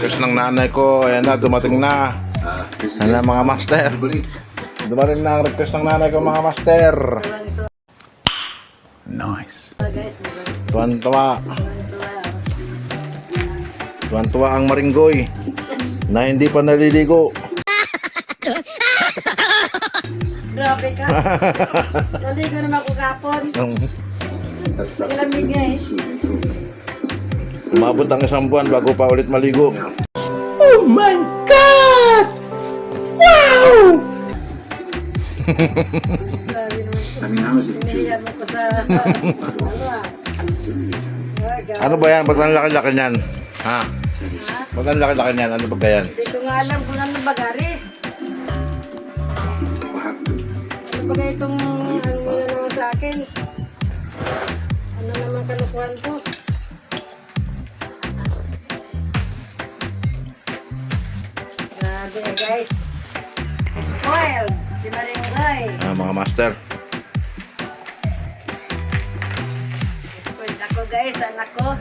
request ng nanay ko. Ayan na, dumating na. Ayan na mga master. Dumating na ang request ng nanay ko mga master. Nice. Tuwan-tuwa. Tuwan-tuwa ang maringgoy na hindi pa naliligo. Grabe ka. Naligo naman ako kapon. Naglamig nga eh. Umabot ang isang buwan bago pa ulit maligo. Oh my God! Wow! Grabe naman. Inihiyan mo ko sa... Ano ba yan? Ba't ang laki-laki niyan? Ha? Ba't ang laki-laki niyan? Ano ba yan? Hindi ko nga alam kung ano bagari. Ano ba nga itong ano naman sa akin? Ano naman kalukuhan ko? Grabe guys. Spoiled. Si Maringgoy. Mga master. Spoiled ako guys, anak ko.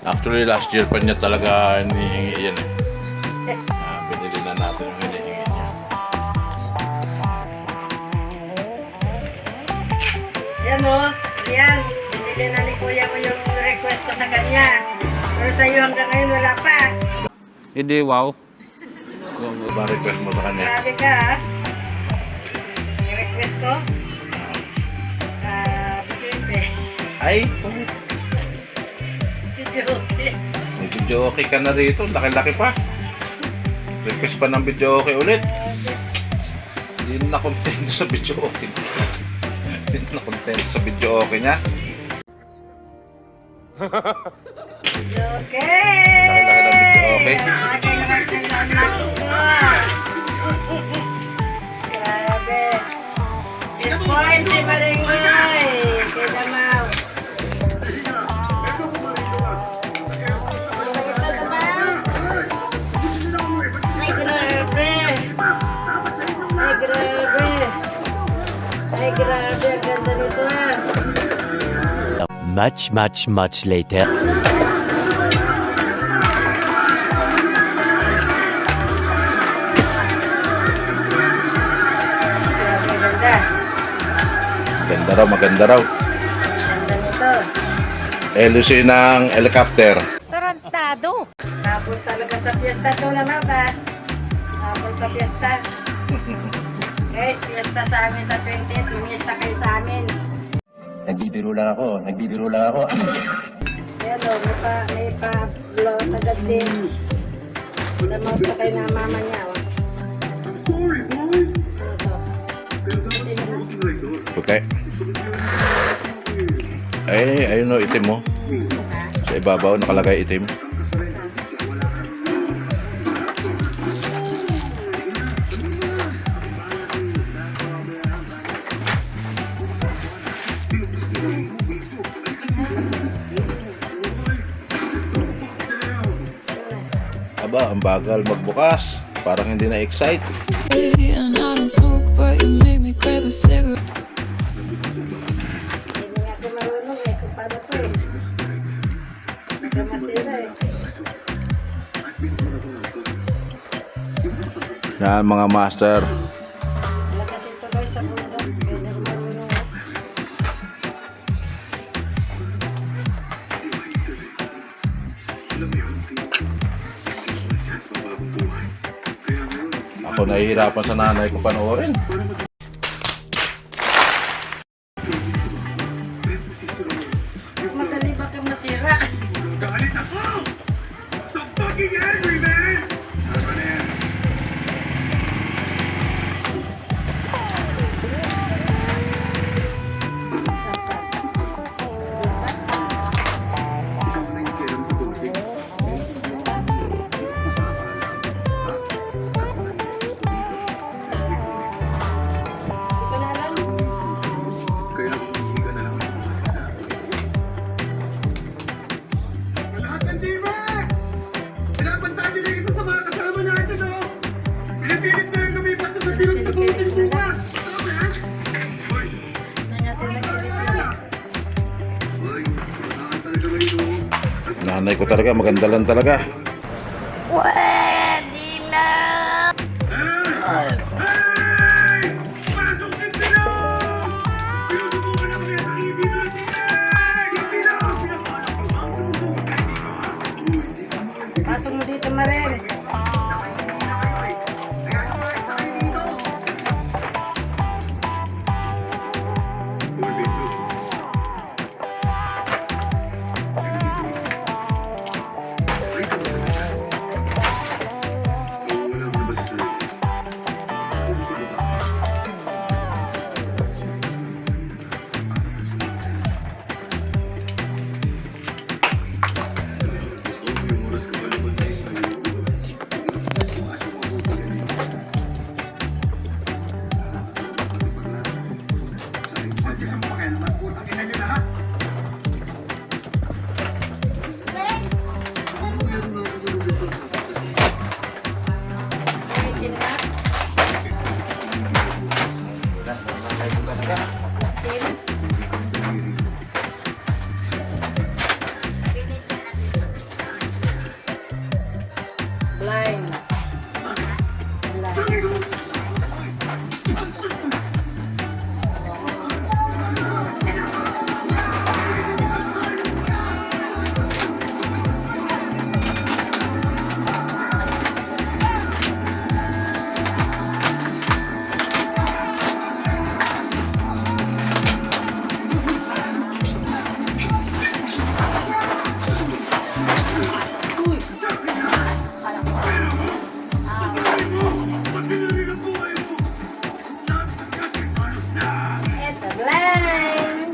Actually, last year pa niya talaga hinihingi yan eh. Binili na natin yung hinihingi niya. Yan o. Yan. Binili na ni kuya mo yung request ko sa kanya. Pero sa'yo hanggang ngayon wala pa. Hindi, wow. Ano ba request mo sa kanya? Grabe ka ha. Yung request ko. Bichuipe. Ay, Bichuipe. may video okay ka na rito. Laki-laki pa. Request pa ng video okay ulit. Hindi na kontento sa video okay. Hindi na kontento sa video okay niya. Okay. Laki-laki ng video okay. Grabe. Spoiled si Maringgoy. Kaya Damaw. Ay, grabe. Ay, grabe. Ay, grabe. Ang ganda nito ah. Much later. Grabe, ganda. Maganda raw, maganda raw. Ganda nito. LC ng helicopter. Tarantado. Tapos talaga sa fiesta to na ta. Tapos sa fiesta. Okay, fiesta sa amin sa 20th. Fiesta kayo sa amin. Nagbibiro lang ako. Ayan o, may pa-blow agad si Damaw pa kayo na mama niya. Oh. Ano to? Okay. Ay, ayun o, itim mo. Sa ibabaw, nakalagay itim. Aba, ang bagal magbukas. Parang hindi na-excite. And I don't smoke, but you make me crave a cigarette. Hindi nga ako marunong eh. Kung paano to eh. Baka masira eh. Yan mga master. Wala kasi ito guys sa mundo. Hindi ako marunong eh. Ako nahihirapan sa nanay ko panoorin. Madali ba kang masira? Galit ako! So fucking angry, man! Ikaw na yung kiram sa building. Usapan lang. Ha? Kasi nangyay sa police. talaga, maganda lang talaga. Pwede na! Hey! Pasok ng bilog! Sinusubukan namin yan ang hindi na natin! Yung bilog! Pinapaanak ko ang sumusukan kahit dito ha! Uy, hindi naman! Pasok mo dito, Marel. Uy, Benzo. Empty boy. Okay ka ba talaga? Oo, wala mo na ba sa sarili? Kung sa baba. Gusto ko yung oras ka ba naman na yung Pumasok ang puso ka dito. Huwag ka sa pakialaman, putang ina niyo lahat! Ano meron na ako ng resort na fantasy? Pwede na. Tim. Blind. Blind. It's a blind.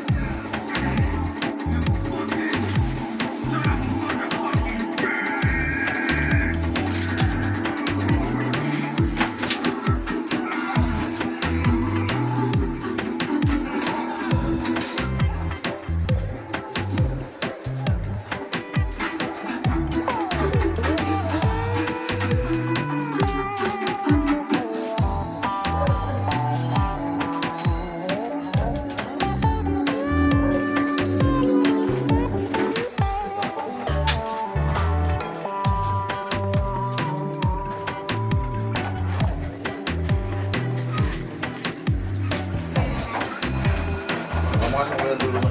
Pumasok ko yung dulo mo.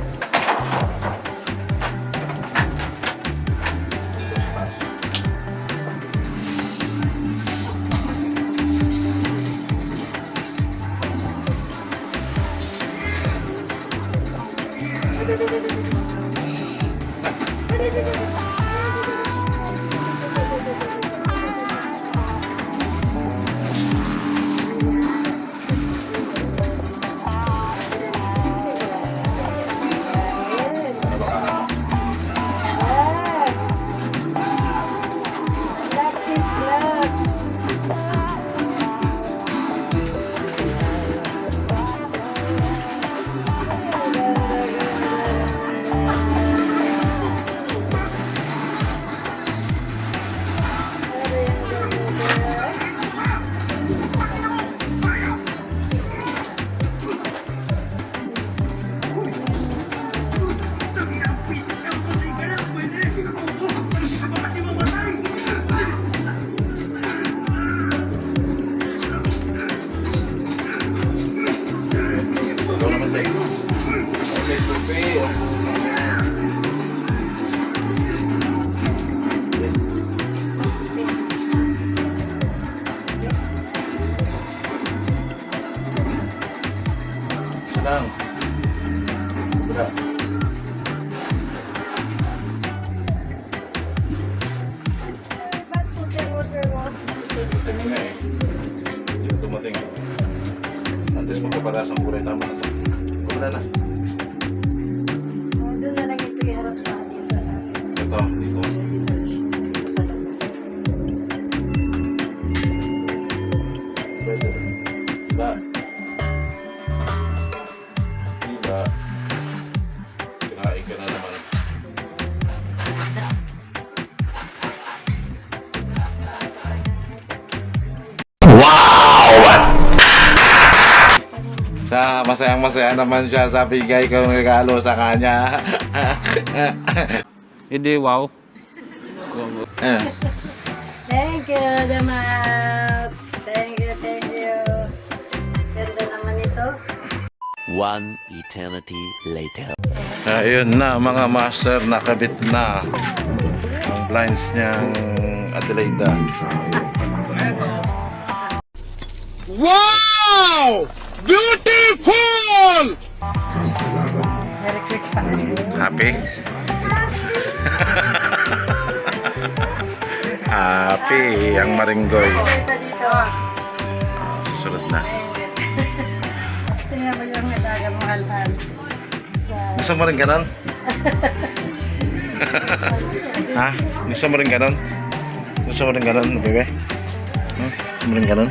Ikaw naman sa'yo. Okay, Sophie. Isa lang. Wala. Dumating nga eh. Hindi ko dumating. At least magpapalasang kulay tama na sa. Wala na. Doon na lang ito iharap sa atin. Sa atin. Ito, dito. Sa labas. Pwede rin. Diba? Diba? Kinain ka na naman. Sa masayang-masaya naman siya sa bigay kong regalo sa kanya. Hindi, wow. Eh. Thank you, Damat. Thank you, thank you. Ganda naman ito. One eternity later. Ayun na mga master, nakabit na ang blinds niyang Adelaida. Merry Christmas. Happy? Happy ang maringgoy. Isa dito. Susunod na. Tingnan mo yung nadaga mo halhal. Gusto mo rin ganon? Ha? Gusto mo rin ganon? Gusto mo rin ganon, bebe? Gusto mo rin ganon?